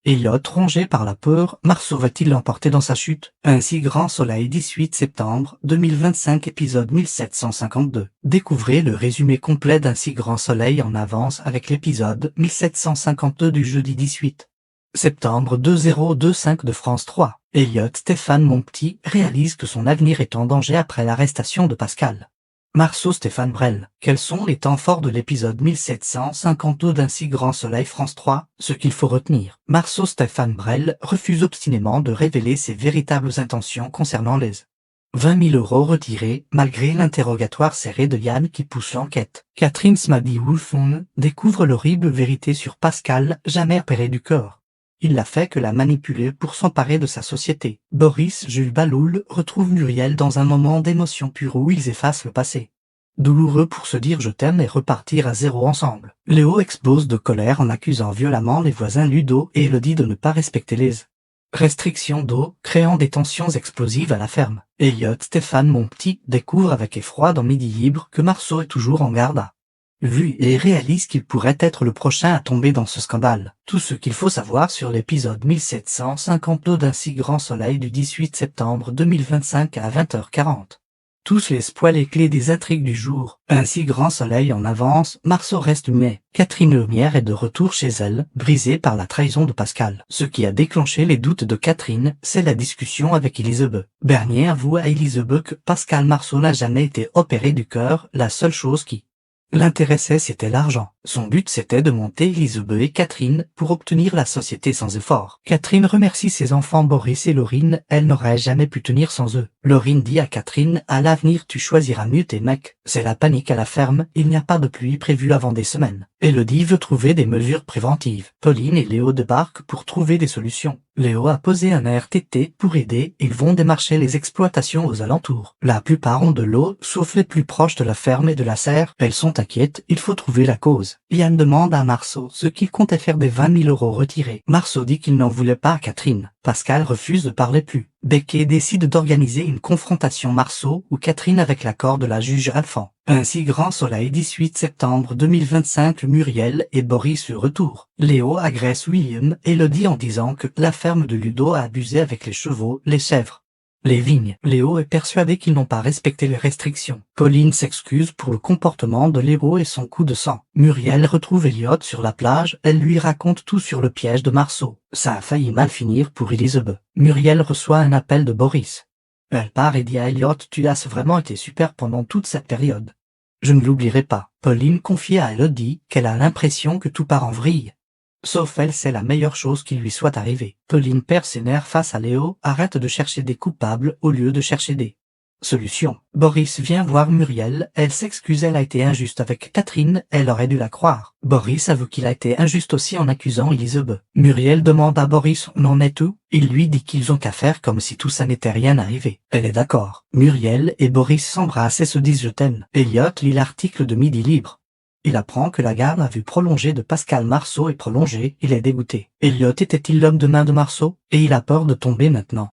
Elliot, rongé par la peur, Marceau va-t-il l'emporter dans sa chute? Un si grand soleil, 18 septembre 2025, épisode 1752. Découvrez le résumé complet d'un si grand soleil en avance avec l'épisode 1752 du jeudi 18 septembre 2025 de France 3. Elliot Stéphane Monpetit réalise que son avenir est en danger après l'arrestation de Pascal Marceau. Stéphane Brel. Quels sont les temps forts de l'épisode 1752 d'un si grand soleil? France 3. Ce qu'il faut retenir. Marceau. Stéphane Brel refuse obstinément de révéler ses véritables intentions concernant les 20 000 € retirés, malgré l'interrogatoire serré de Yann qui pousse l'enquête. Catherine Smady-Wolfson découvre l'horrible vérité sur Pascal, jamais opéré du corps. Il n'a fait que la manipuler pour s'emparer de sa société. Boris Jules Baloul retrouve Muriel dans un moment d'émotion pure où ils effacent le passé. Douloureux pour se dire je t'aime et repartir à zéro ensemble. Léo explose de colère en accusant violemment les voisins Ludo et Elodie de ne pas respecter les restrictions d'eau, créant des tensions explosives à la ferme. Elliot Stéphane Monpetit découvre avec effroi dans Midi Libre que Marceau est toujours en garde à vue et réalise qu'il pourrait être le prochain à tomber dans ce scandale. Tout ce qu'il faut savoir sur l'épisode 1752 d'un si grand soleil du 18 septembre 2025 à 20h40. Tous les spoils et clés des intrigues du jour. Un si grand soleil en avance, Marceau reste muet. Catherine Lemierre est de retour chez elle, brisée par la trahison de Pascal. Ce qui a déclenché les doutes de Catherine, c'est la discussion avec Elisabeth. Bernier avoue à Elisabeth que Pascal Marceau n'a jamais été opéré du cœur, la seule chose qui l'intéressait c'était l'argent. Son but c'était de monter Elisabeth et Catherine pour obtenir la société sans effort. Catherine remercie ses enfants Boris et Laurine, elle n'aurait jamais pu tenir sans eux. Laurine dit à Catherine, à l'avenir tu choisiras mieux tes mecs. C'est la panique à la ferme, il n'y a pas de pluie prévue avant des semaines. Elodie veut trouver des mesures préventives. Pauline et Léo débarquent pour trouver des solutions. Léo a posé un RTT pour aider, ils vont démarcher les exploitations aux alentours. La plupart ont de l'eau, sauf les plus proches de la ferme et de la serre. Elles sont inquiètes, il faut trouver la cause. Yann demande à Marceau ce qu'il comptait faire des 20 000 € retirés. Marceau dit qu'il n'en voulait pas à Catherine. Pascal refuse de parler plus. Becquet décide d'organiser une confrontation Marceau ou Catherine avec l'accord de la juge Alphand. Un si grand soleil, 18 septembre 2025, Muriel et Boris sur retour. Léo agresse William et Elodie en disant que la ferme de Ludo a abusé avec les chevaux, les chèvres, les vignes. Léo est persuadé qu'ils n'ont pas respecté les restrictions. Pauline s'excuse pour le comportement de Léo et son coup de sang. Muriel retrouve Elliot sur la plage, elle lui raconte tout sur le piège de Marceau. Ça a failli mal finir pour Elisabeth. Muriel reçoit un appel de Boris. Elle part et dit à Elliot, tu as vraiment été super pendant toute cette période. Je ne l'oublierai pas. Pauline confie à Elodie qu'elle a l'impression que tout part en vrille. Sauf elle, c'est la meilleure chose qui lui soit arrivée. Pauline perd ses nerfs face à Léo, arrête de chercher des coupables au lieu de chercher des solutions. Boris vient voir Muriel, elle s'excuse, elle a été injuste avec Catherine, elle aurait dû la croire. Boris avoue qu'il a été injuste aussi en accusant Elisabeth. Muriel demande à Boris on en est où? Il lui dit qu'ils ont qu'à faire comme si tout ça n'était rien arrivé. Elle est d'accord. Muriel et Boris s'embrassent et se disent je t'aime. Elliot lit l'article de Midi Libre. Il apprend que la garde à vue prolongée de Pascal Marceau est prolongée, il est dégoûté. Elliot était-il l'homme de main de Marceau? Et il a peur de tomber maintenant.